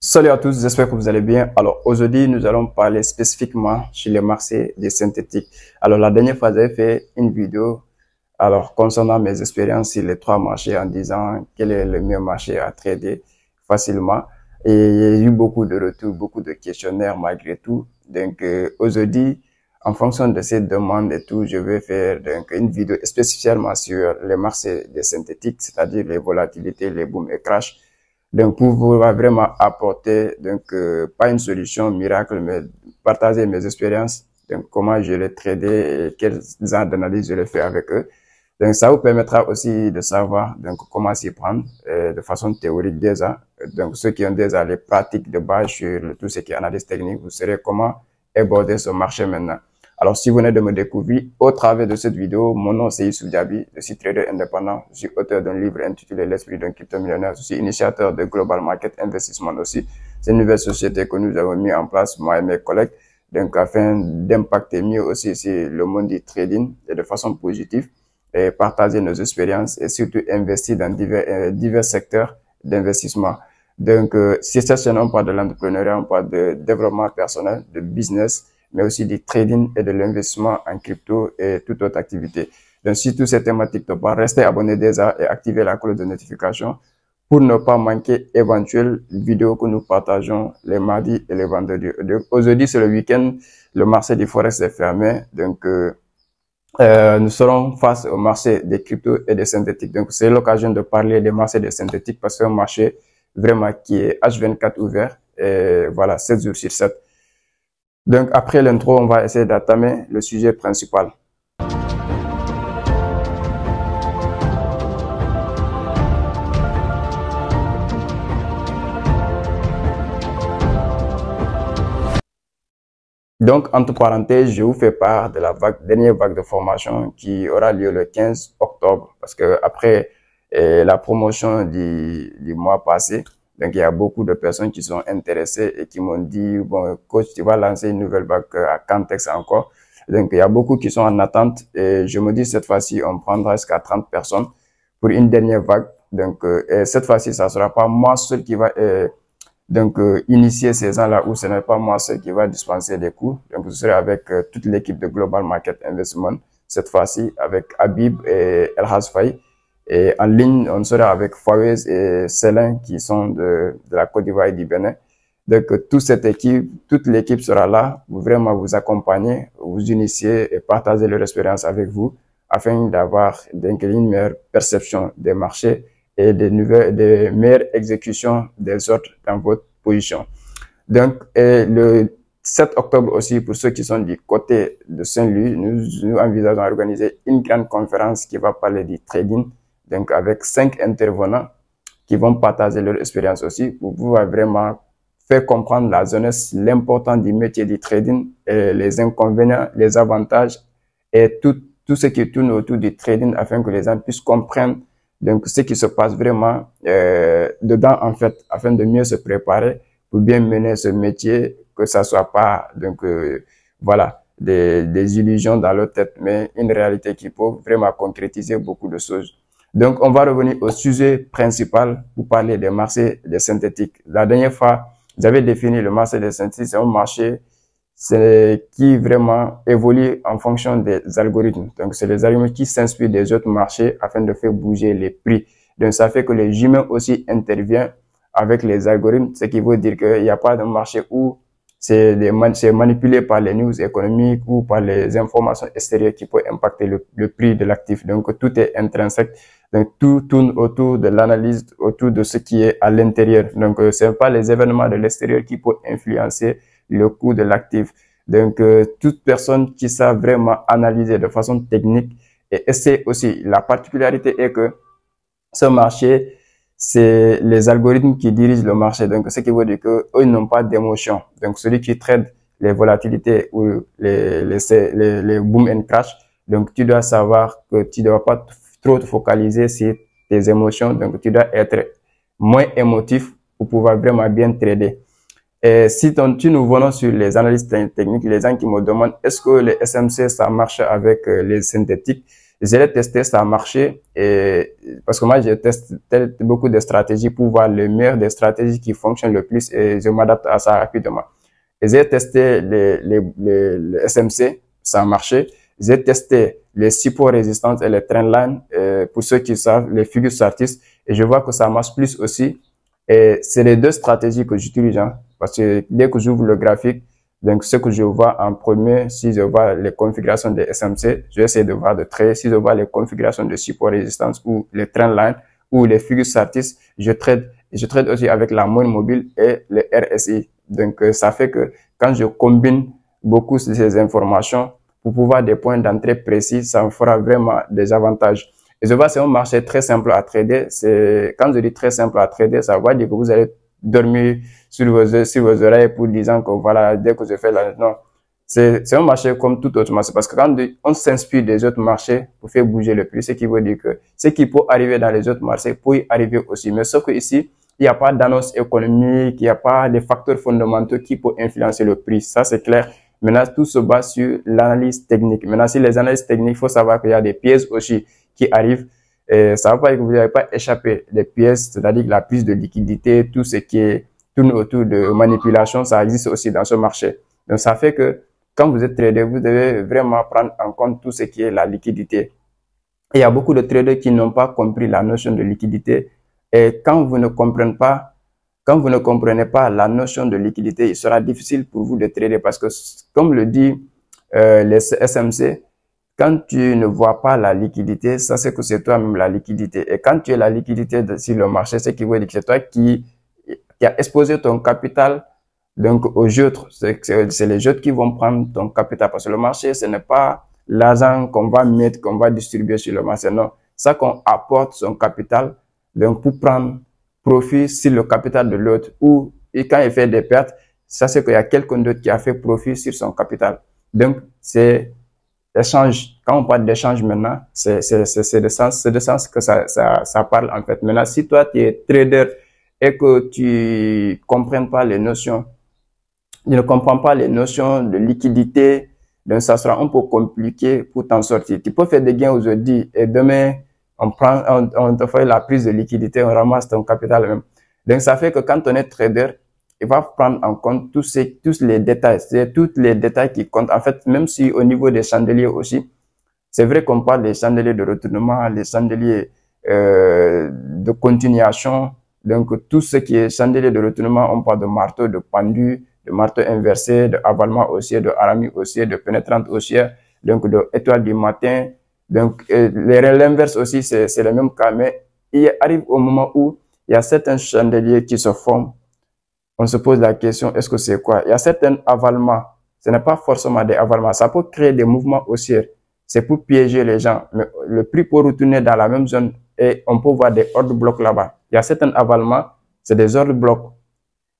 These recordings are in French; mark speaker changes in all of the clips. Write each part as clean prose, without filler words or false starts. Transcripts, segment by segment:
Speaker 1: Salut à tous, j'espère que vous allez bien. Alors aujourd'hui, nous allons parler spécifiquement sur les marchés des synthétiques. Alors la dernière fois, j'avais fait une vidéo concernant mes expériences sur les trois marchés en disant quel est le meilleur marché à trader facilement. Et il y a eu beaucoup de retours, beaucoup de questionnaires malgré tout. Donc aujourd'hui, en fonction de ces demandes et tout, je vais faire une vidéo spécialement sur les marchés des synthétiques, c'est-à-dire les volatilités, les booms et crash. Donc, pour pouvoir vraiment apporter, pas une solution miracle, mais partager mes expériences, donc comment je l'ai tradé et quelles genre d'analyse je l'ai fait avec eux. Donc, ça vous permettra aussi de savoir, comment s'y prendre, de façon théorique déjà. Donc, ceux qui ont déjà les pratiques de base sur tout ce qui est analyse technique, vous saurez comment aborder ce marché maintenant. Alors, si vous venez de me découvrir au travers de cette vidéo, mon nom c'est Youssouf Diaby, je suis trader indépendant, je suis auteur d'un livre intitulé L'esprit d'un crypto-millionnaire, je suis initiateur de Global Market Investissement aussi. C'est une nouvelle société que nous avons mis en place, moi et mes collègues, donc afin d'impacter mieux aussi sur le monde du trading et de façon positive, et partager nos expériences et surtout investir dans divers secteurs d'investissement. Donc, sur cette chaîne, on parle de l'entrepreneuriat, on parle de développement personnel, de business, mais aussi du trading et de l'investissement en crypto et toute autre activité. Donc, si toutes ces thématiques te parlent, restez abonné déjà et activez la cloche de notification pour ne pas manquer éventuelles vidéos que nous partageons les mardis et les vendredis. Aujourd'hui, c'est le week-end, le marché du Forex est fermé, donc nous serons face au marché des cryptos et des synthétiques. Donc, c'est l'occasion de parler des marchés des synthétiques parce que c'est un marché vraiment qui est H24 ouvert et voilà, 7 jours sur 7. Donc, après l'intro, on va essayer d'attamer le sujet principal. Donc, entre parenthèses, je vous fais part de la dernière vague de formation qui aura lieu le 15 octobre parce que après la promotion du mois passé, donc il y a beaucoup de personnes qui sont intéressées et qui m'ont dit, bon, coach, tu vas lancer une nouvelle vague à Cantex encore. Donc, il y a beaucoup qui sont en attente et je me dis cette fois-ci, on prendra jusqu'à 30 personnes pour une dernière vague. Donc, et cette fois-ci, ça sera pas moi seul qui va initier ces gens-là où ce n'est pas moi seul qui va dispenser des cours. Donc, vous serez avec toute l'équipe de Global Market Investment, cette fois-ci avec Habib et El Hasfaï. Et en ligne, on sera avec Fawez et Célin qui sont de la Côte d'Ivoire et du Bénin. Donc, toute l'équipe sera là pour vraiment vous accompagner, vous initier et partager leur expérience avec vous afin d'avoir une meilleure perception des marchés et des meilleures exécutions des autres dans votre position. Donc, le 7 octobre aussi, pour ceux qui sont du côté de Saint-Louis, nous envisageons d'organiser une grande conférence qui va parler du trading, donc avec 5 intervenants qui vont partager leur expérience aussi pour pouvoir vraiment faire comprendre la jeunesse l'importance du métier du trading et les inconvénients, les avantages et tout ce qui tourne autour du trading afin que les gens puissent comprendre donc ce qui se passe vraiment dedans en fait, afin de mieux se préparer pour bien mener ce métier, que ça soit pas voilà des illusions dans leur tête, mais une réalité qui peut vraiment concrétiser beaucoup de choses. Donc on va revenir au sujet principal pour parler des marchés des synthétiques. La dernière fois, j'avais défini le marché des synthétiques, c'est un marché qui vraiment évolue en fonction des algorithmes. Donc, c'est les algorithmes qui s'inspirent des autres marchés afin de faire bouger les prix. Donc, ça fait que les humains aussi interviennent avec les algorithmes, ce qui veut dire qu'il n'y a pas de marché où c'est manipulé par les news économiques ou par les informations extérieures qui peuvent impacter le prix de l'actif. Donc, tout est intrinsèque. Donc, tout tourne autour de l'analyse, autour de ce qui est à l'intérieur. Donc, c'est pas les événements de l'extérieur qui peuvent influencer le coût de l'actif. Donc, toute personne qui sait vraiment analyser de façon technique et essaie aussi, la particularité est que ce marché, c'est les algorithmes qui dirigent le marché. Donc, ce qui veut dire que eux n'ont pas d'émotion. Donc, celui qui trade les volatilités ou les boom and crash, donc tu dois savoir que tu ne dois pas trop te focaliser sur tes émotions. Donc, tu dois être moins émotif pour pouvoir vraiment bien trader. Et si nous venons sur les analyses techniques, les gens qui me demandent est-ce que les SMC ça marche avec les synthétiques, Je l'ai testé, ça a marché. Et parce que moi, je teste beaucoup de stratégies pour voir le meilleur des stratégies qui fonctionnent le plus et je m'adapte à ça rapidement. Et j'ai testé les SMC, ça a marché. J'ai testé les supports résistants et les trendlines, pour ceux qui savent, les figures artistes, et je vois que ça marche plus aussi. Et c'est les deux stratégies que j'utilise, hein, parce que dès que j'ouvre le graphique, donc ce que je vois en premier, si je vois les configurations des SMC, je vais essayer de voir de trader. Si je vois les configurations de support résistance ou les trendlines ou les figures artistes, je trade. Je trade aussi avec la moyenne mobile et le RSI. Donc, ça fait que quand je combine beaucoup de ces informations pour pouvoir des points d'entrée précis, ça me fera vraiment des avantages. Et je vois, c'est un marché très simple à trader. C'est, quand je dis très simple à trader, ça veut dire que vous allez dormir sur vos oreilles pour disant que voilà, dès que je fais la, non. C'est un marché comme tout autre marché parce que quand on s'inspire des autres marchés pour faire bouger le prix, ce qui veut dire que ce qui peut arriver dans les autres marchés peut y arriver aussi. Mais sauf que ici, il n'y a pas d'annonce économique, il n'y a pas de facteurs fondamentaux qui peuvent influencer le prix. Ça, c'est clair. Maintenant, tout se base sur l'analyse technique. Maintenant, sur les analyses techniques, il faut savoir qu'il y a des pièces aussi qui arrivent. Et ça ne veut pas dire que vous n'avez pas échappé des pièces, c'est-à-dire la prise de liquidité, tout ce qui est tourne autour de manipulation, ça existe aussi dans ce marché. Donc, ça fait que quand vous êtes trader, vous devez vraiment prendre en compte tout ce qui est la liquidité. Et il y a beaucoup de traders qui n'ont pas compris la notion de liquidité. Et quand vous ne comprenez pas la notion de liquidité, il sera difficile pour vous de trader parce que, comme le dit les SMC, quand tu ne vois pas la liquidité, ça c'est que c'est toi-même la liquidité. Et quand tu es la liquidité sur le marché, c'est qui veut dire que c'est toi qui a exposé ton capital donc aux autres. C'est les autres qui vont prendre ton capital parce que le marché, ce n'est pas l'argent qu'on va mettre, qu'on va distribuer sur le marché. Non, ça qu'on apporte son capital donc pour prendre profit sur le capital de l'autre ou et quand il fait des pertes, ça c'est qu'il y a quelqu'un d'autre qui a fait profit sur son capital. Donc c'est échange. Quand on parle d'échange maintenant, c'est de sens que ça parle en fait. Maintenant, si toi tu es trader et que tu comprends pas les notions, tu ne comprends pas les notions de liquidité, donc ça sera un peu compliqué pour t'en sortir. Tu peux faire des gains aujourd'hui et demain, on te fait la prise de liquidité, on ramasse ton capital même. Donc ça fait que quand on est trader, il va prendre en compte tous les détails, c'est tous les détails qui comptent. En fait, même si au niveau des chandeliers aussi, c'est vrai qu'on parle des chandeliers de retournement, les chandeliers de continuation. Donc, tout ce qui est chandelier de retournement, on parle de marteau, de pendu, de marteau inversé, de avalement haussier, de harami haussier, de pénétrante haussière, donc de étoile du matin. Donc, l'inverse aussi, c'est le même cas. Mais il arrive au moment où il y a certains chandeliers qui se forment. On se pose la question, est-ce que c'est quoi? Il y a certains avalements. Ce n'est pas forcément des avalements. Ça peut créer des mouvements haussiers. C'est pour piéger les gens. Mais le prix peut retourner dans la même zone et on peut voir des ordres blocs là-bas. Il y a certains avalements, c'est des ordres blocs.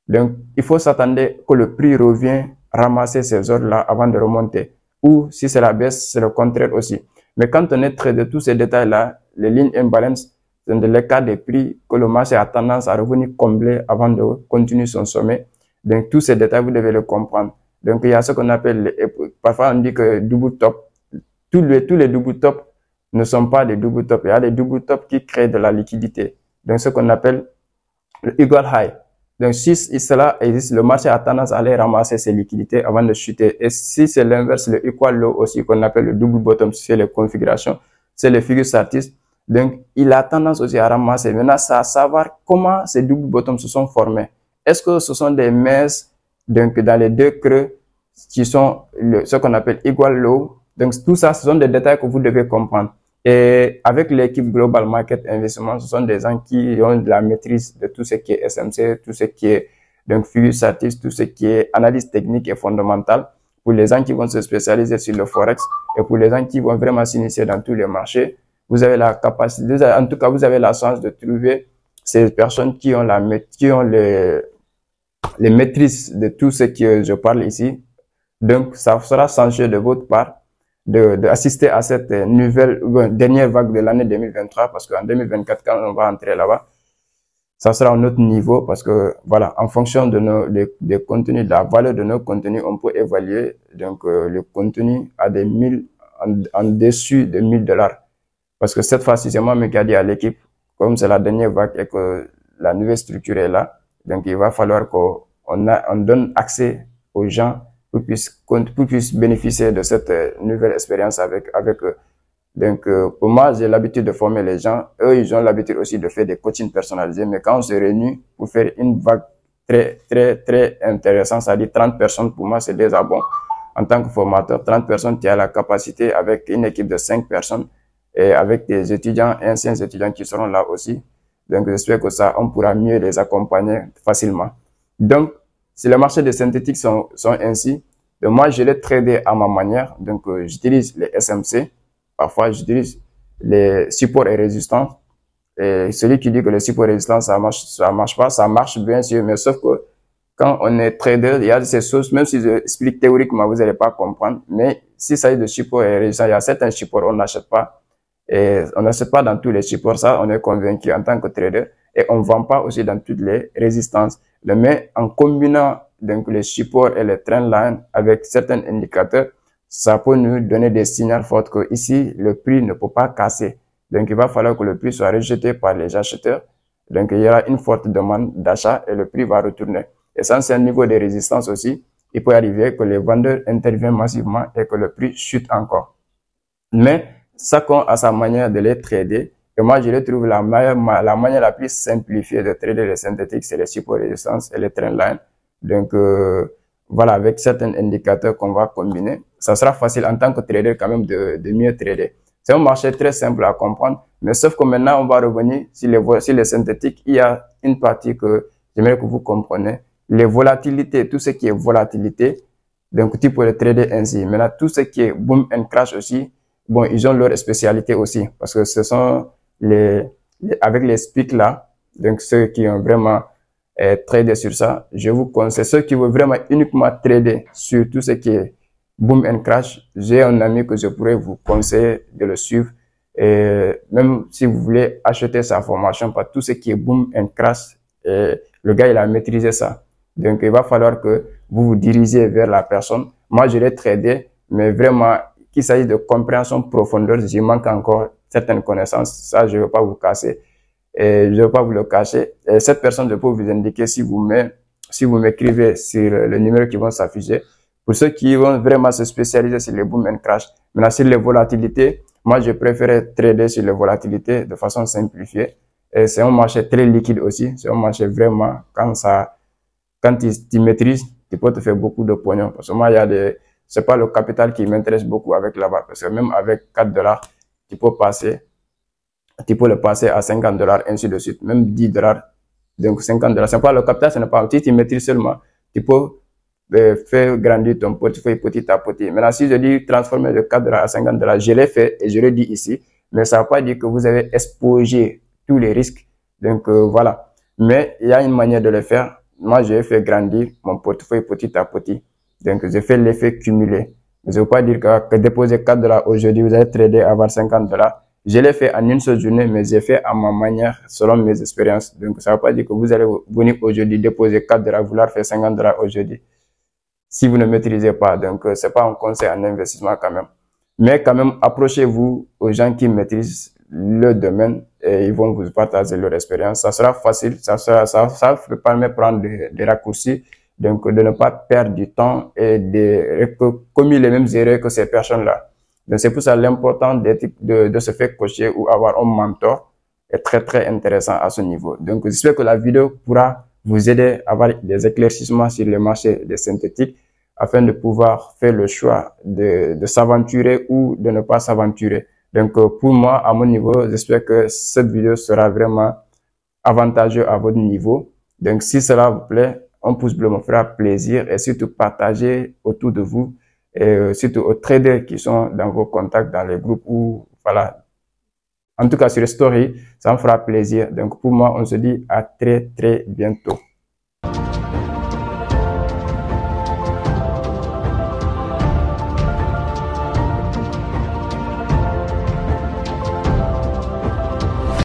Speaker 1: Donc, il faut s'attendre que le prix revienne ramasser ces ordres-là avant de remonter. Ou si c'est la baisse, c'est le contraire aussi. Mais quand on est trait de tous ces détails-là, les lignes imbalance, c'est de l'écart des prix que le marché a tendance à revenir combler avant de continuer son sommet. Donc, tous ces détails, vous devez le comprendre. Donc, il y a ce qu'on appelle, parfois on dit que double top. Tous les double top ne sont pas des double top. Il y a des double top qui créent de la liquidité. Donc, ce qu'on appelle le equal high. Donc, si cela existe, le marché a tendance à aller ramasser ses liquidités avant de chuter. Et si c'est l'inverse, le equal low aussi, qu'on appelle le double bottom, c'est les configurations, c'est les figures artistes. Donc, il a tendance aussi à ramasser. Maintenant, c'est à savoir comment ces double bottoms se sont formés. Est-ce que ce sont des messes, donc, dans les deux creux, qui sont ce qu'on appelle equal low? Donc, tout ça, ce sont des détails que vous devez comprendre. Et avec l'équipe Global Market Investment, ce sont des gens qui ont de la maîtrise de tout ce qui est SMC, tout ce qui est donc figures artistes, tout ce qui est analyse technique et fondamentale. Pour les gens qui vont se spécialiser sur le Forex et pour les gens qui vont vraiment s'initier dans tous les marchés, vous avez la capacité, en tout cas, vous avez la chance de trouver ces personnes qui ont les maîtrises de tout ce que je parle ici. Donc, ça sera censé de votre part d'assister à cette dernière vague de l'année 2023 parce qu'en 2024, quand on va entrer là-bas, ça sera un autre niveau parce que, voilà, en fonction de des contenus, de la valeur de nos contenus, on peut évaluer, donc, le contenu à des en dessus de $1000. Parce que cette fois-ci, c'est moi qui a dit à l'équipe, comme c'est la dernière vague et que la nouvelle structure est là, donc il va falloir qu'on donne accès aux gens pour puissent bénéficier de cette nouvelle expérience avec eux. Donc, pour moi, j'ai l'habitude de former les gens. Eux, ils ont l'habitude aussi de faire des coachings personnalisés. Mais quand on se réunit pour faire une vague très intéressante, c'est-à-dire 30 personnes, pour moi, c'est déjà bon. En tant que formateur, 30 personnes, tu as la capacité avec une équipe de 5 personnes et avec des étudiants, anciens étudiants qui seront là aussi. Donc, j'espère que ça, on pourra mieux les accompagner facilement. Donc, si les marchés de synthétiques sont ainsi, donc moi, je les tradé à ma manière. Donc, j'utilise les SMC. Parfois, j'utilise les supports et résistants. Et celui qui dit que les supports et résistants, ça marche pas, ça marche bien sûr, mais sauf que quand on est trader, il y a ces choses, même si je explique théoriquement, vous n'allez pas comprendre, mais si ça est de supports et résistants, il y a certains supports, on n'achète pas. Et on n'achète pas dans tous les supports, ça, on est convaincu en tant que trader. Et on ne vend pas aussi dans toutes les résistances. Mais en combinant donc les supports et les trendlines avec certains indicateurs, ça peut nous donner des signaux forts que ici, le prix ne peut pas casser. Donc, il va falloir que le prix soit rejeté par les acheteurs. Donc, il y aura une forte demande d'achat et le prix va retourner. Et ça, c'est un niveau de résistance aussi. Il peut arriver que les vendeurs interviennent massivement et que le prix chute encore. Mais, chacun a sa manière de les trader. Et moi, je les trouve la manière la plus simplifiée de trader les synthétiques, c'est les supports résistance et les trendlines. Donc, voilà, avec certains indicateurs qu'on va combiner, ça sera facile en tant que trader quand même de mieux trader. C'est un marché très simple à comprendre, mais sauf que maintenant, on va revenir sur les synthétiques. Il y a une partie que j'aimerais que vous compreniez. Les volatilités, tout ce qui est volatilité, donc tu peux le trader ainsi. Maintenant, tout ce qui est boom and crash aussi, bon, ils ont leur spécialité aussi, parce que ce sont avec les speaks là, donc ceux qui ont vraiment trader sur ça, je vous conseille, ceux qui veulent vraiment uniquement trader sur tout ce qui est boom and crash, j'ai un ami que je pourrais vous conseiller de le suivre. Et même si vous voulez acheter sa formation, par tout ce qui est boom and crash, le gars, il a maîtrisé ça. Donc, il va falloir que vous vous dirigez vers la personne. Moi, je l'ai tradé, mais vraiment, qu'il s'agisse de compréhension profondeur, j'y manque encore certaines connaissances. Ça, je ne veux pas vous casser. Et je ne veux pas vous le cacher. Et cette personne, je peux vous indiquer si vous m'écrivez sur le numéro qui vont s'afficher. Pour ceux qui vont vraiment se spécialiser sur les boom and crash. Maintenant, sur les volatilités, moi, je préfère trader sur les volatilités de façon simplifiée. Et c'est un marché très liquide aussi. C'est un marché vraiment, quand tu maîtrises, tu peux te faire beaucoup de pognon. Parce que moi, c'est pas le capital qui m'intéresse beaucoup avec là-bas. Parce que même avec 4 $, tu peux le passer à 50 $, ainsi de suite, même 10 $. Donc 50 $, c'est pas le capital, ce n'est pas, si tu maîtrises seulement, tu peux faire grandir ton portefeuille petit à petit. Maintenant, si je dis transformer de 4 $ à 50 $, je l'ai fait et je le dis ici, mais ça ne veut pas dire que vous avez exposé tous les risques. Donc voilà. Mais il y a une manière de le faire. Moi, j'ai fait grandir mon portefeuille petit à petit. Donc, j'ai fait l'effet cumulé. Je ne veux pas dire que déposer 4 $ aujourd'hui, vous allez trader à avoir 50 $. Je l'ai fait en une seule journée, mais j'ai fait à ma manière, selon mes expériences. Donc, ça ne veut pas dire que vous allez venir aujourd'hui déposer 4 $, vouloir faire 50 $ aujourd'hui, si vous ne maîtrisez pas. Donc, c'est pas un conseil en investissement quand même. Mais quand même, approchez-vous aux gens qui maîtrisent le domaine et ils vont vous partager leur expérience. Ça sera facile, ça vous permet de prendre des raccourcis, donc de ne pas perdre du temps et de commettre les mêmes erreurs que ces personnes-là. Donc, c'est pour ça l'important de se faire coacher ou avoir un mentor est très intéressant à ce niveau. Donc, j'espère que la vidéo pourra vous aider à avoir des éclaircissements sur le marché des synthétiques afin de pouvoir faire le choix de s'aventurer ou de ne pas s'aventurer. Donc, pour moi, à mon niveau, j'espère que cette vidéo sera vraiment avantageuse à votre niveau. Donc, si cela vous plaît, un pouce bleu me fera plaisir et surtout partagez autour de vous et surtout aux traders qui sont dans vos contacts, dans les groupes ou voilà. En tout cas, sur les stories, ça me fera plaisir. Donc, pour moi, on se dit à très bientôt.